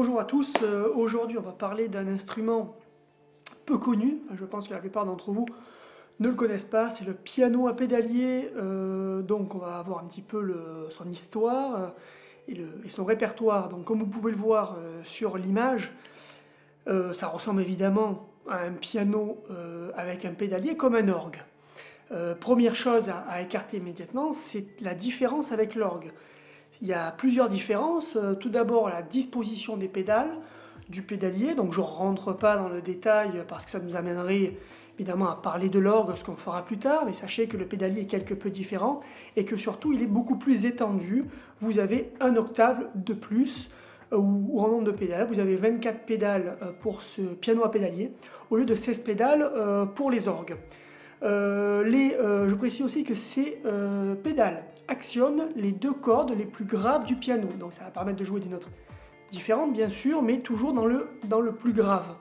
Bonjour à tous, aujourd'hui on va parler d'un instrument peu connu, enfin, je pense que la plupart d'entre vous ne le connaissent pas, c'est le piano à pédalier. Donc on va voir un petit peu son histoire et son répertoire. Donc comme vous pouvez le voir sur l'image, ça ressemble évidemment à un piano avec un pédalier comme un orgue. Première chose à écarter immédiatement, c'est la différence avec l'orgue. Il y a plusieurs différences. Tout d'abord, la disposition des pédales du pédalier. Donc je ne rentre pas dans le détail parce que ça nous amènerait évidemment à parler de l'orgue, ce qu'on fera plus tard. Mais sachez que le pédalier est quelque peu différent et que surtout il est beaucoup plus étendu. Vous avez un octave de plus ou en nombre de pédales. Vous avez 24 pédales pour ce piano à pédalier au lieu de 16 pédales pour les orgues. Je précise aussi que ces pédales actionnent les deux cordes les plus graves du piano. Donc ça va permettre de jouer des notes différentes bien sûr, mais toujours dans le plus grave.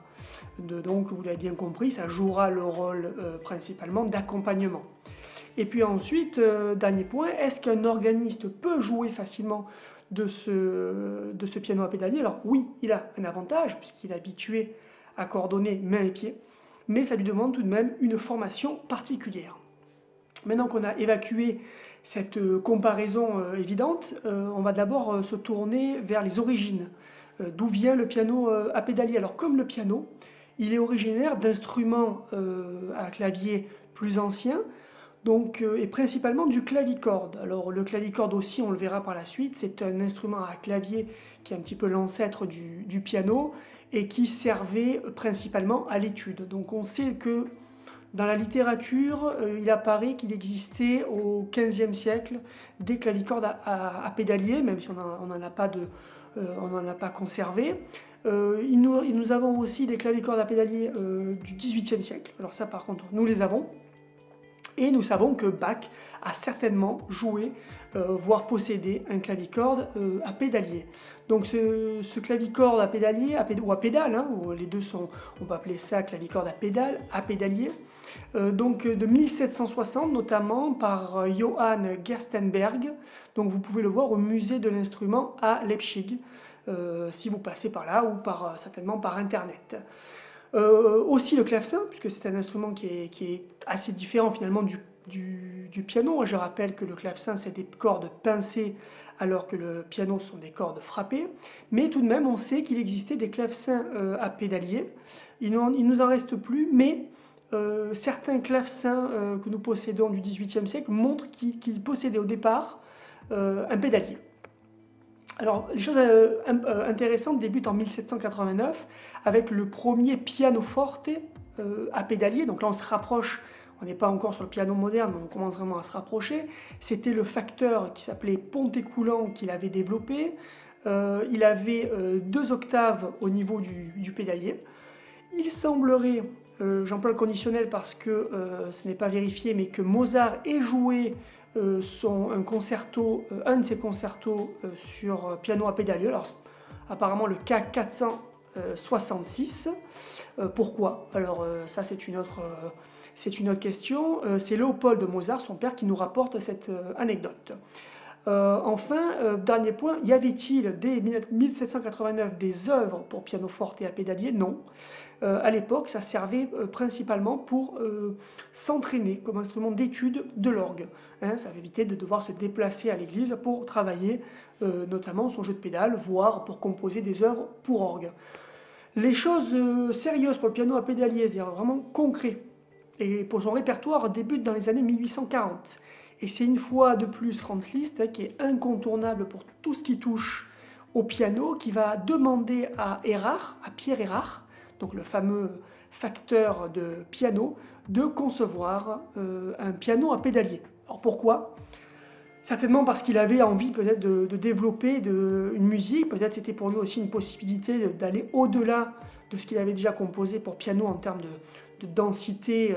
Donc vous l'avez bien compris, ça jouera le rôle principalement d'accompagnement. Et puis ensuite, dernier point, est-ce qu'un organiste peut jouer facilement de ce piano à pédalier? Alors oui, il a un avantage puisqu'il est habitué à coordonner mains et pieds, mais ça lui demande tout de même une formation particulière. Maintenant qu'on a évacué cette comparaison évidente, on va d'abord se tourner vers les origines. D'où vient le piano à pédalier? Alors comme le piano, il est originaire d'instruments à clavier plus anciens, donc, et principalement du clavicorde. Alors le clavicorde aussi, on le verra par la suite, c'est un instrument à clavier qui est un petit peu l'ancêtre du piano et qui servait principalement à l'étude. Donc on sait que dans la littérature, il apparaît qu'il existait au XVe siècle des clavicordes à pédalier, même si on n'en a pas conservé. Nous avons aussi des clavicordes à pédalier du XVIIIe siècle. Alors ça par contre, nous les avons. Et nous savons que Bach a certainement joué, voire possédé un clavicorde à pédalier. Donc ce clavicorde à pédalier, ou à pédale, hein, les deux sont, on va appeler ça clavicorde à pédale, à pédalier, donc de 1760 notamment par Johann Gerstenberg. Donc vous pouvez le voir au musée de l'instrument à Leipzig, si vous passez par là, ou certainement par internet. Aussi le clavecin, puisque c'est un instrument qui est assez différent finalement du piano. Je rappelle que le clavecin, c'est des cordes pincées, alors que le piano sont des cordes frappées. Mais tout de même, on sait qu'il existait des clavecins à pédalier. Il ne nous en reste plus, mais certains clavecins que nous possédons du XVIIIe siècle montrent qu'ils possédaient au départ un pédalier. Alors, les choses intéressantes débutent en 1789 avec le premier pianoforte à pédalier. Donc là, on se rapproche, on n'est pas encore sur le piano moderne, mais on commence vraiment à se rapprocher. C'était le facteur qui s'appelait Pontécoulant qu'il avait développé. Il avait 2 octaves au niveau du pédalier. Il semblerait, j'emploie le conditionnel parce que ce n'est pas vérifié, mais que Mozart ait joué un de ses concertos sur piano à pédalier. Alors, apparemment le K466. Pourquoi? Alors ça c'est une autre question. C'est Léopold de Mozart, son père, qui nous rapporte cette anecdote. Enfin, dernier point, y avait-il dès 1789 des œuvres pour pianoforte et à pédalier? Non. À l'époque, ça servait principalement pour s'entraîner comme instrument d'étude de l'orgue. Hein, ça évitait de devoir se déplacer à l'église pour travailler notamment son jeu de pédale, voire pour composer des œuvres pour orgue. Les choses sérieuses pour le piano à pédalier, c'est-à-dire vraiment concret, et pour son répertoire, débutent dans les années 1840. Et c'est une fois de plus Franz Liszt, hein, qui est incontournable pour tout ce qui touche au piano, qui va demander à Pierre Erard, donc le fameux facteur de piano, de concevoir un piano à pédalier. Alors pourquoi? Certainement parce qu'il avait envie peut-être de développer une musique, peut-être c'était pour lui aussi une possibilité d'aller au-delà de ce qu'il avait déjà composé pour piano en termes de densité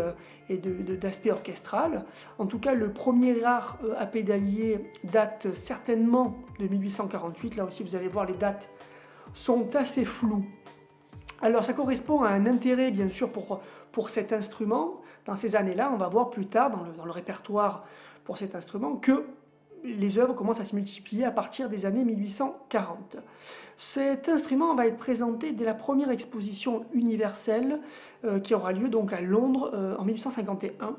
et d'aspect orchestral. En tout cas, le premier Erard à pédalier date certainement de 1848. Là aussi, vous allez voir, les dates sont assez floues. Alors ça correspond à un intérêt bien sûr pour cet instrument. Dans ces années-là, on va voir plus tard dans le répertoire pour cet instrument que les œuvres commencent à se multiplier à partir des années 1840. Cet instrument va être présenté dès la première exposition universelle qui aura lieu donc à Londres en 1851,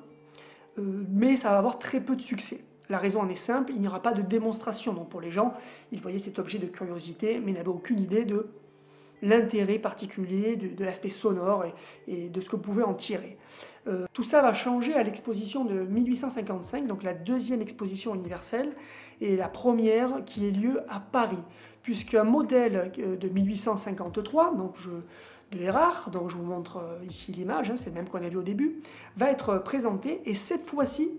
mais ça va avoir très peu de succès. La raison en est simple, il n'y aura pas de démonstration. Donc pour les gens, ils voyaient cet objet de curiosité, mais n'avaient aucune idée de l'intérêt particulier, de l'aspect sonore et de ce que pouvait en tirer. Tout ça va changer à l'exposition de 1855, donc la deuxième exposition universelle, et la première qui ait lieu à Paris, puisqu'un modèle de 1853, de Erard, donc je vous montre ici l'image, hein, c'est le même qu'on a vu au début, va être présenté, et cette fois-ci,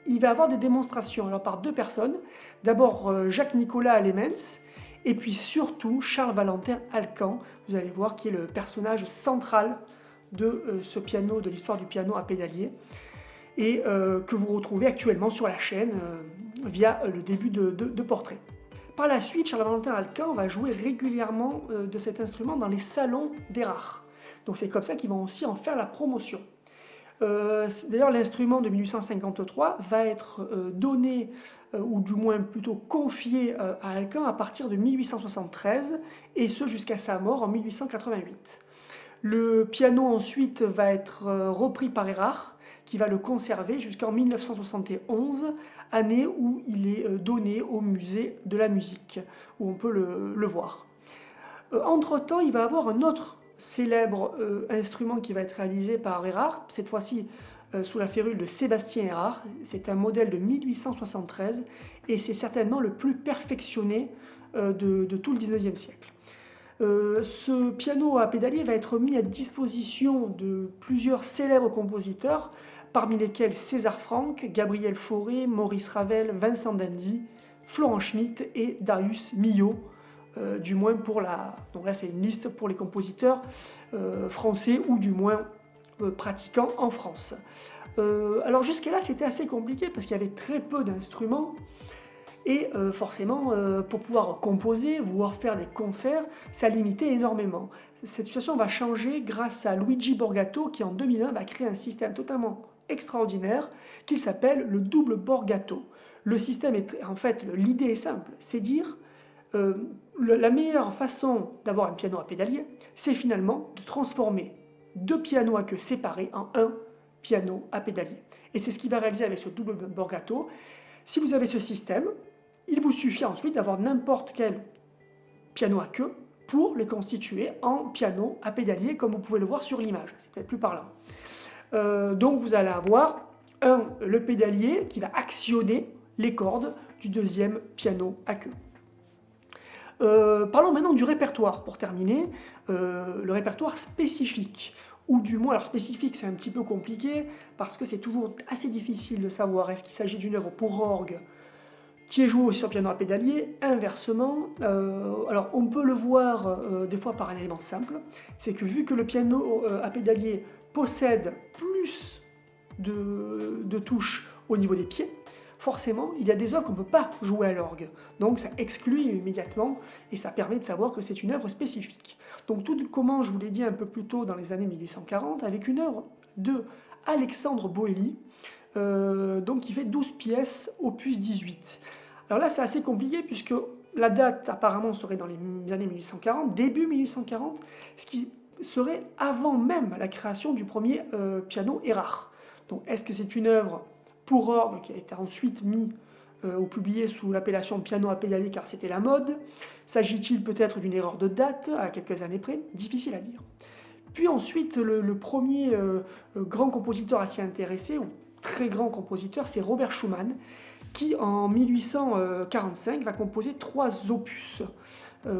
il va y avoir des démonstrations, alors par deux personnes, d'abord Jacques-Nicolas Alemens, et puis surtout Charles Valentin Alcan, vous allez voir, qui est le personnage central de ce piano, de l'histoire du piano à pédalier, et que vous retrouvez actuellement sur la chaîne via le début de portraits. Par la suite, Charles Valentin Alcan va jouer régulièrement de cet instrument dans les salons d'Erard. Donc c'est comme ça qu'ils vont aussi en faire la promotion. D'ailleurs, l'instrument de 1853 va être donné, ou du moins plutôt confié à Alcan à partir de 1873, et ce jusqu'à sa mort en 1888. Le piano ensuite va être repris par Erard, qui va le conserver jusqu'en 1971, année où il est donné au musée de la musique, où on peut le voir. Entre-temps, il va avoir un autre célèbre instrument qui va être réalisé par Erard, cette fois-ci sous la férule de Sébastien Erard. C'est un modèle de 1873 et c'est certainement le plus perfectionné de tout le 19e siècle. Ce piano à pédalier va être mis à disposition de plusieurs célèbres compositeurs, parmi lesquels César Franck, Gabriel Fauré, Maurice Ravel, Vincent d'Indy, Florent Schmitt et Darius Milhaud. Du moins pour la... Donc là c'est une liste pour les compositeurs français ou du moins pratiquants en France. Alors jusqu'à là c'était assez compliqué parce qu'il y avait très peu d'instruments et forcément pour pouvoir composer, voire faire des concerts, ça limitait énormément. Cette situation va changer grâce à Luigi Borgato qui en 2001 va créer un système totalement extraordinaire qui s'appelle le double Borgato. Le système est en fait, l'idée est simple, c'est dire la meilleure façon d'avoir un piano à pédalier, c'est finalement de transformer deux pianos à queue séparés en un piano à pédalier. Et c'est ce qu'il va réaliser avec ce double Borgato. Si vous avez ce système, il vous suffit ensuite d'avoir n'importe quel piano à queue pour les constituer en piano à pédalier, comme vous pouvez le voir sur l'image. C'est peut-être plus parlant. Donc vous allez avoir le pédalier qui va actionner les cordes du deuxième piano à queue. Parlons maintenant du répertoire pour terminer, le répertoire spécifique, ou du moins, alors spécifique c'est un petit peu compliqué parce que c'est toujours assez difficile de savoir est-ce qu'il s'agit d'une œuvre pour orgue qui est jouée aussi sur piano à pédalier, inversement. Alors on peut le voir des fois par un élément simple, c'est que vu que le piano à pédalier possède plus de touches au niveau des pieds, forcément, il y a des œuvres qu'on ne peut pas jouer à l'orgue. Donc ça exclut immédiatement et ça permet de savoir que c'est une œuvre spécifique. Donc tout commence, je vous l'ai dit un peu plus tôt, dans les années 1840, avec une œuvre de Alexandre Boelli, donc qui fait 12 pièces, opus 18. Alors là, c'est assez compliqué puisque la date apparemment serait dans les années 1840, début 1840, ce qui serait avant même la création du premier piano Erard. Donc est-ce que c'est une œuvre pour orgue qui a été ensuite mis ou publié sous l'appellation piano à pédalier car c'était la mode? S'agit-il peut-être d'une erreur de date à quelques années près? Difficile à dire. Puis ensuite, le premier grand compositeur à s'y intéresser, ou très grand compositeur, c'est Robert Schumann, qui en 1845 va composer 3 opus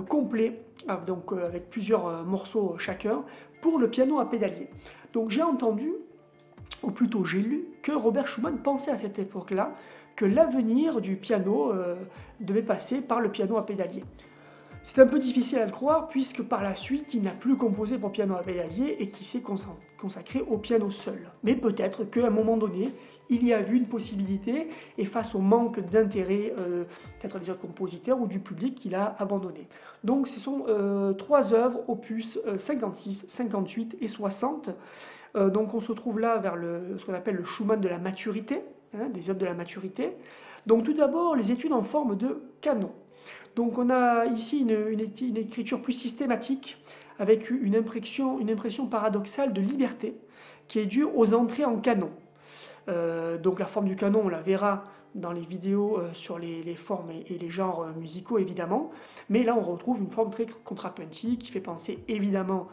complets, donc avec plusieurs morceaux chacun, pour le piano à pédalier. Donc j'ai entendu, ou plutôt j'ai lu, que Robert Schumann pensait à cette époque-là que l'avenir du piano devait passer par le piano à pédalier. C'est un peu difficile à le croire puisque par la suite il n'a plus composé pour piano à pédalier et qu'il s'est consacré au piano seul. Mais peut-être qu'à un moment donné il y a vu une possibilité et face au manque d'intérêt peut-être des autres compositeurs ou du public il a abandonné. Donc ce sont 3 œuvres opus 56, 58 et 60. Donc on se trouve là vers ce qu'on appelle le Schumann de la maturité. hein, des œuvres de la maturité. Donc tout d'abord, les études en forme de canon. Donc on a ici une écriture plus systématique, avec une impression paradoxale de liberté, qui est due aux entrées en canon. Donc la forme du canon, on la verra dans les vidéos sur les formes et les genres musicaux, évidemment. Mais là, on retrouve une forme très contrapuntique, qui fait penser évidemment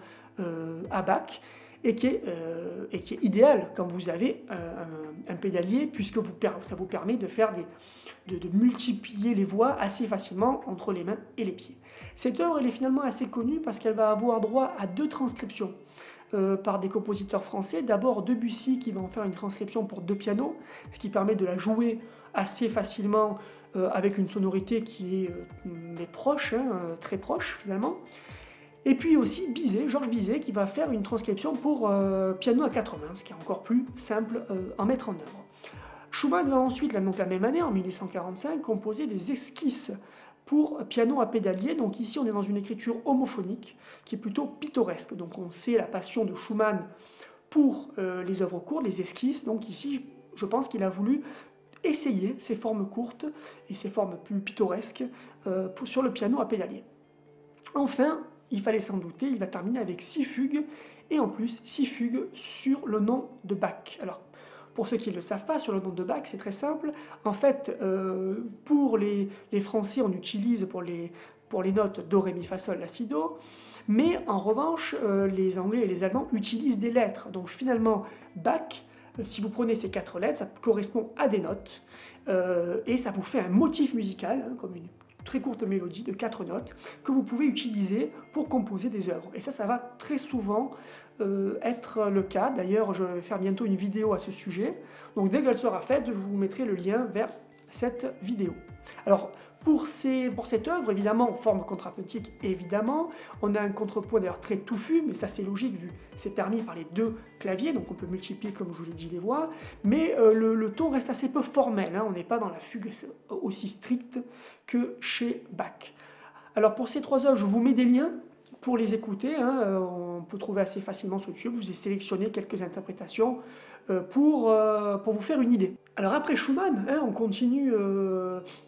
à Bach, et qui est idéal quand vous avez un pédalier, puisque ça vous permet de faire de multiplier les voix assez facilement entre les mains et les pieds. Cette œuvre, elle est finalement assez connue parce qu'elle va avoir droit à 2 transcriptions par des compositeurs français. D'abord Debussy qui va en faire une transcription pour 2 pianos, ce qui permet de la jouer assez facilement avec une sonorité qui est proche, hein, très proche finalement. Et puis aussi Bizet, Georges Bizet, qui va faire une transcription pour piano à 4 mains, ce qui est encore plus simple à mettre en œuvre. Schumann va ensuite, donc la même année, en 1845, composer des esquisses pour piano à pédalier. Donc ici, on est dans une écriture homophonique qui est plutôt pittoresque. Donc on sait la passion de Schumann pour les œuvres courtes, les esquisses. Donc ici, je pense qu'il a voulu essayer ces formes courtes et ces formes plus pittoresques sur le piano à pédalier. Enfin, il fallait s'en douter, il va terminer avec 6 fugues, et en plus 6 fugues sur le nom de Bach. Alors, pour ceux qui ne le savent pas, sur le nom de Bach, c'est très simple. En fait, pour les Français, on utilise pour les notes Do, Ré, Mi, Fa, Sol, La, Si, Do. Mais en revanche, les Anglais et les Allemands utilisent des lettres. Donc finalement, Bach, si vous prenez ces 4 lettres, ça correspond à des notes. Et ça vous fait un motif musical, hein, comme une très courte mélodie de 4 notes que vous pouvez utiliser pour composer des œuvres. Et ça va très souvent être le cas. D'ailleurs, je vais faire bientôt une vidéo à ce sujet. Donc dès qu'elle sera faite, je vous mettrai le lien vers cette vidéo. Alors, pour cette œuvre, évidemment, forme contrapuntique, évidemment, on a un contrepoint d'ailleurs très touffu, mais ça c'est logique vu c'est permis par les 2 claviers, donc on peut multiplier, comme je vous l'ai dit, les voix, mais le ton reste assez peu formel, hein, on n'est pas dans la fugue aussi stricte que chez Bach. Alors pour ces 3 œuvres, je vous mets des liens pour les écouter, hein, on peut trouver assez facilement sur YouTube, je vous ai sélectionné quelques interprétations pour vous faire une idée. Alors après Schumann, hein, on continue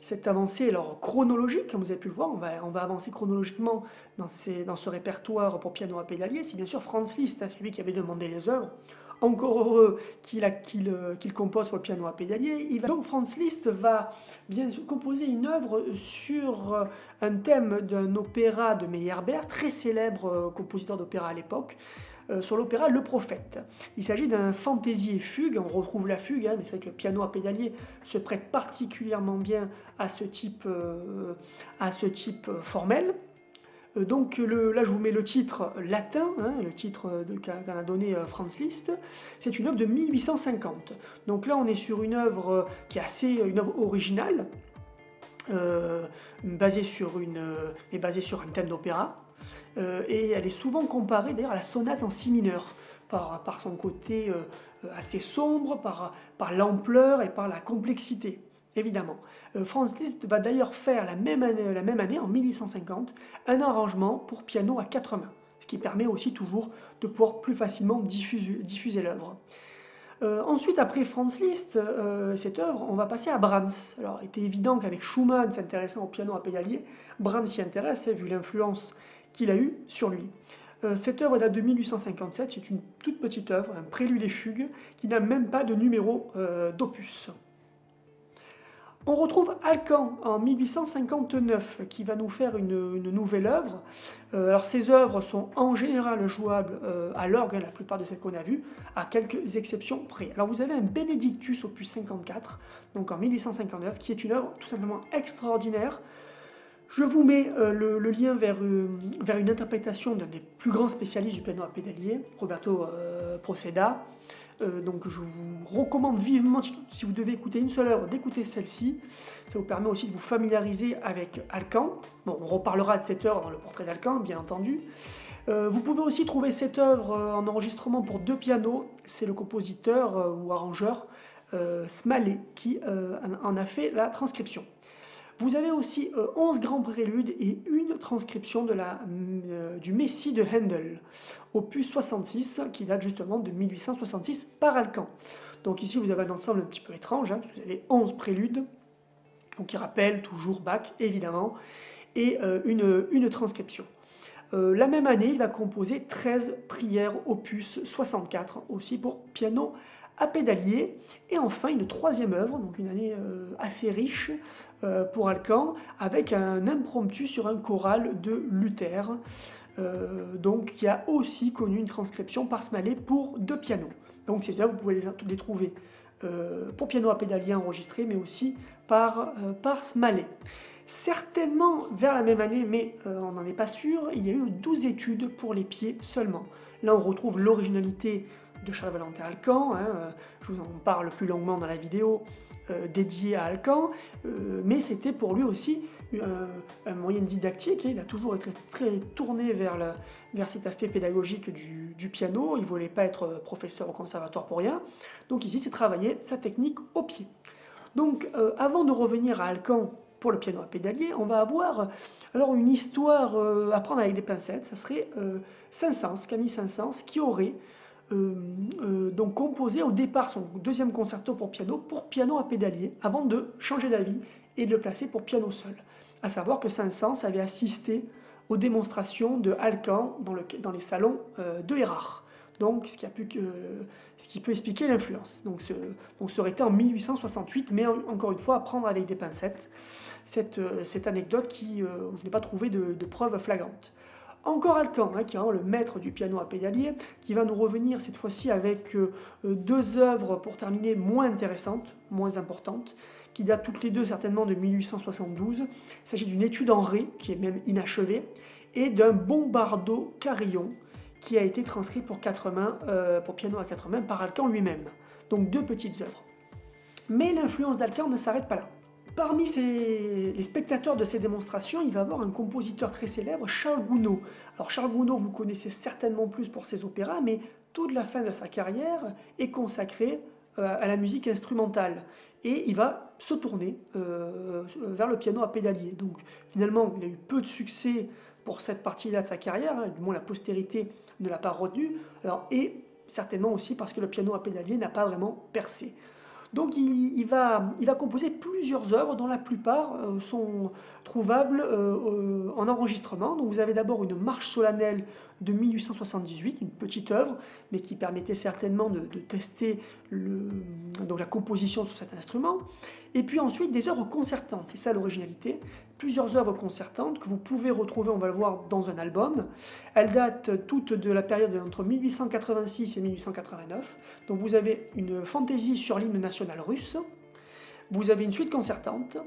cette avancée alors, chronologique, comme vous avez pu le voir, on va avancer chronologiquement dans ce répertoire pour piano à pédalier. C'est bien sûr Franz Liszt, hein, c'est lui qui avait demandé les œuvres. Encore heureux qu'il compose pour le piano à pédalier. Donc Franz Liszt va bien composer une œuvre sur un thème d'un opéra de Meyerbeer, très célèbre compositeur d'opéra à l'époque, sur l'opéra Le Prophète. Il s'agit d'un fantaisie fugue, on retrouve la fugue, hein, mais c'est vrai que le piano à pédalier se prête particulièrement bien à ce type formel. Donc là je vous mets le titre latin, hein, le titre qu'en a donné Franz Liszt. C'est une œuvre de 1850. Donc là on est sur une œuvre qui est une œuvre originale, basée sur un thème d'opéra. Et elle est souvent comparée d'ailleurs à la sonate en si mineur, par son côté assez sombre, par l'ampleur et par la complexité, évidemment. Franz Liszt va d'ailleurs faire la même année, en 1850, un arrangement pour piano à 4 mains, ce qui permet aussi toujours de pouvoir plus facilement diffuser l'œuvre. Ensuite, après Franz Liszt, cette œuvre, on va passer à Brahms. Alors, il était évident qu'avec Schumann s'intéressant au piano à pédalier, Brahms s'y intéresse, vu l'influence qu'il a eue sur lui. Cette œuvre date de 1857, c'est une toute petite œuvre, un prélude et fugue, qui n'a même pas de numéro d'opus. On retrouve Alkan en 1859 qui va nous faire une nouvelle œuvre. Alors ces œuvres sont en général jouables à l'orgue, la plupart de celles qu'on a vues, à quelques exceptions près. Alors vous avez un Benedictus opus 54, donc en 1859, qui est une œuvre tout simplement extraordinaire. Je vous mets le lien vers une interprétation d'un des plus grands spécialistes du piano à pédalier, Roberto Proceda. Donc je vous recommande vivement, si vous devez écouter une seule œuvre, d'écouter celle-ci. Ça vous permet aussi de vous familiariser avec Alkan. Bon, on reparlera de cette œuvre dans le portrait d'Alkan, bien entendu. Vous pouvez aussi trouver cette œuvre en enregistrement pour 2 pianos. C'est le compositeur ou arrangeur Smale qui en a fait la transcription. Vous avez aussi 11 grands préludes et une transcription du Messie de Handel, opus 66, qui date justement de 1866 par Alcan. Donc ici vous avez un ensemble un petit peu étrange, parce que vous avez 11 préludes, donc qui rappellent toujours Bach évidemment, et une transcription. La même année, il va composer 13 prières opus 64, aussi pour piano à pédalier. Et enfin, une troisième œuvre, donc une année assez riche pour Alcan, avec un impromptu sur un choral de Luther, donc qui a aussi connu une transcription par Smalley pour 2 pianos. Donc ces œuvres, vous pouvez les trouver pour piano à pédalier enregistré, mais aussi par Smalley. Certainement vers la même année, mais on n'en est pas sûr, il y a eu 12 études pour les pieds seulement. Là, on retrouve l'originalité de Charles-Valentin Alcan, je vous en parle plus longuement dans la vidéo dédiée à Alcan, mais c'était pour lui aussi un moyen didactique, il a toujours été très tourné vers cet aspect pédagogique du piano, il ne voulait pas être professeur au conservatoire pour rien, donc ici c'est travailler sa technique au pied. Donc avant de revenir à Alcan, pour le piano à pédalier, on va avoir alors une histoire à prendre avec des pincettes. Ça serait Saint-Saëns, Camille Saint-Saëns, qui aurait donc composé au départ son deuxième concerto pour piano à pédalier, avant de changer d'avis et de le placer pour piano seul. À savoir que Saint-Saëns avait assisté aux démonstrations de Alcan dans les salons de Erard. Donc, ce qui peut expliquer l'influence. Donc, ça aurait été en 1868, mais encore une fois, à prendre avec des pincettes, cette anecdote où je n'ai pas trouvé de preuves flagrantes. Encore Alcan, qui est vraiment le maître du piano à pédalier, qui va nous revenir cette fois-ci avec 2 œuvres pour terminer moins intéressantes, moins importantes, qui datent toutes les deux certainement de 1872. Il s'agit d'une étude en ré, qui est même inachevée, et d'un bombardo carillon, qui a été transcrit pour 4 mains, pour piano à 4 mains par Alcan lui-même. Donc 2 petites œuvres. Mais l'influence d'Alcan ne s'arrête pas là. Parmi les spectateurs de ces démonstrations, il va y avoir un compositeur très célèbre, Charles Gounod. Alors Charles Gounod, vous le connaissez certainement plus pour ses opéras, mais toute la fin de sa carrière est consacrée à la musique instrumentale. Et il va se tourner vers le piano à pédalier. Donc finalement, il a eu peu de succès pour cette partie-là de sa carrière, du moins la postérité ne l'a pas retenu, et certainement aussi parce que le piano à pédalier n'a pas vraiment percé. Donc il va composer plusieurs œuvres dont la plupart sont trouvables en enregistrement. Donc vous avez d'abord une marche solennelle de 1878, une petite œuvre, mais qui permettait certainement de tester donc la composition sur cet instrument. Et puis ensuite des œuvres concertantes, c'est ça l'originalité. Plusieurs œuvres concertantes que vous pouvez retrouver, on va le voir, dans un album. Elles datent toutes de la période entre 1886 et 1889. Donc vous avez une fantaisie sur l'hymne national russe, vous avez une suite concertante,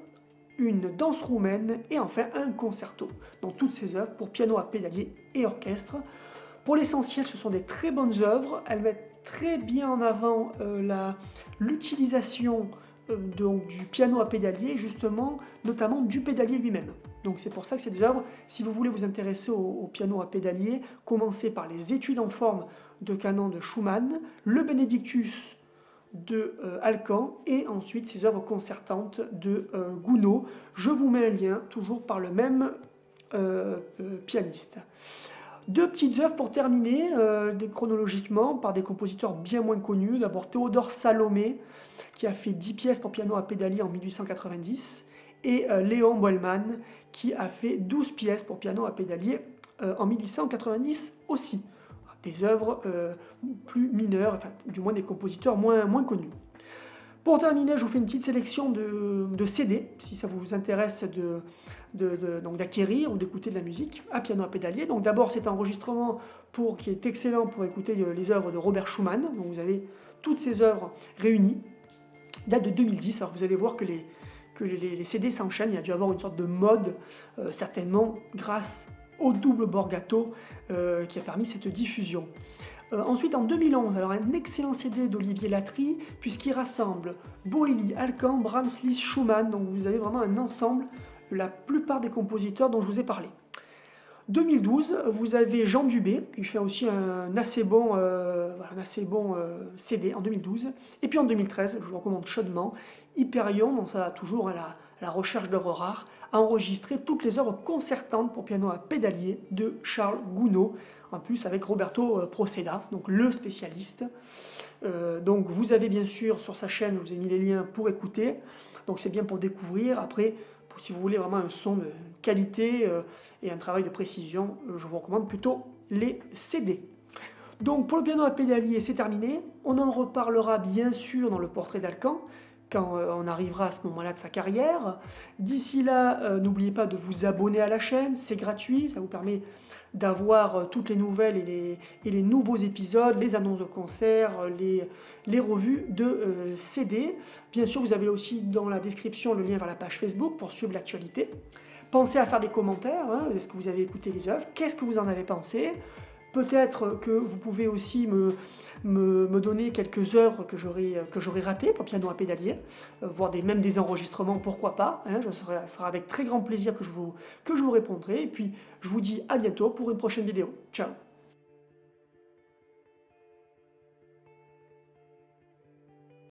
une danse roumaine et enfin un concerto. Donc toutes ces œuvres pour piano à pédalier et orchestre. Pour l'essentiel, ce sont des très bonnes œuvres. Elles mettent très bien en avant l'utilisation du piano à pédalier, justement, notamment du pédalier lui-même. Donc c'est pour ça que c'est des œuvres, si vous voulez vous intéresser au piano à pédalier, commencez par les études en forme de canon de Schumann, le Benedictus de Alcan et ensuite ces œuvres concertantes de Gounod. Je vous mets un lien, toujours par le même pianiste. 2 petites œuvres pour terminer, chronologiquement, par des compositeurs bien moins connus. D'abord Théodore Salomé, qui a fait 10 pièces pour piano à pédalier en 1890, et Léon Boelmann, qui a fait 12 pièces pour piano à pédalier en 1890 aussi. Des œuvres plus mineures, enfin, du moins des compositeurs moins connus. Pour terminer, je vous fais une petite sélection de CD, si ça vous intéresse d'acquérir ou d'écouter de la musique à piano à pédalier. Donc d'abord, c'est un enregistrement qui est excellent pour écouter les œuvres de Robert Schumann. Donc vous avez toutes ces œuvres réunies, date de 2010. Alors vous allez voir que les CD s'enchaînent, il y a dû avoir une sorte de mode, certainement grâce au double Borgato qui a permis cette diffusion. Ensuite, en 2011, alors un excellent CD d'Olivier Latry, puisqu'il rassemble Boëly, Alcan, Brahms, Liszt, Schumann, donc vous avez vraiment un ensemble, la plupart des compositeurs dont je vous ai parlé. 2012, vous avez Jean Dubé, qui fait aussi un assez bon CD en 2012. Et puis en 2013, je vous recommande chaudement, Hyperion, dans toujours La recherche d'œuvres rares, a enregistré toutes les œuvres concertantes pour piano à pédalier de Charles Gounod, en plus avec Roberto Proceda, donc le spécialiste. Donc vous avez bien sûr sur sa chaîne, je vous ai mis les liens pour écouter, donc c'est bien pour découvrir. Après, si vous voulez vraiment un son de qualité et un travail de précision, je vous recommande plutôt les CD. Donc pour le piano à pédalier, c'est terminé. On en reparlera bien sûr dans le portrait d'Alcan, quand on arrivera à ce moment-là de sa carrière. D'ici là, n'oubliez pas de vous abonner à la chaîne, c'est gratuit, ça vous permet d'avoir toutes les nouvelles et les nouveaux épisodes, les annonces de concerts, les revues de CD. Bien sûr, vous avez aussi dans la description le lien vers la page Facebook pour suivre l'actualité. Pensez à faire des commentaires, hein. Est-ce que vous avez écouté les œuvres? Qu'est-ce que vous en avez pensé? Peut-être que vous pouvez aussi me donner quelques œuvres que j'aurais ratées pour piano à pédalier, voire même des enregistrements, pourquoi pas, hein, ce sera avec très grand plaisir que je vous répondrai. Et puis, je vous dis à bientôt pour une prochaine vidéo. Ciao!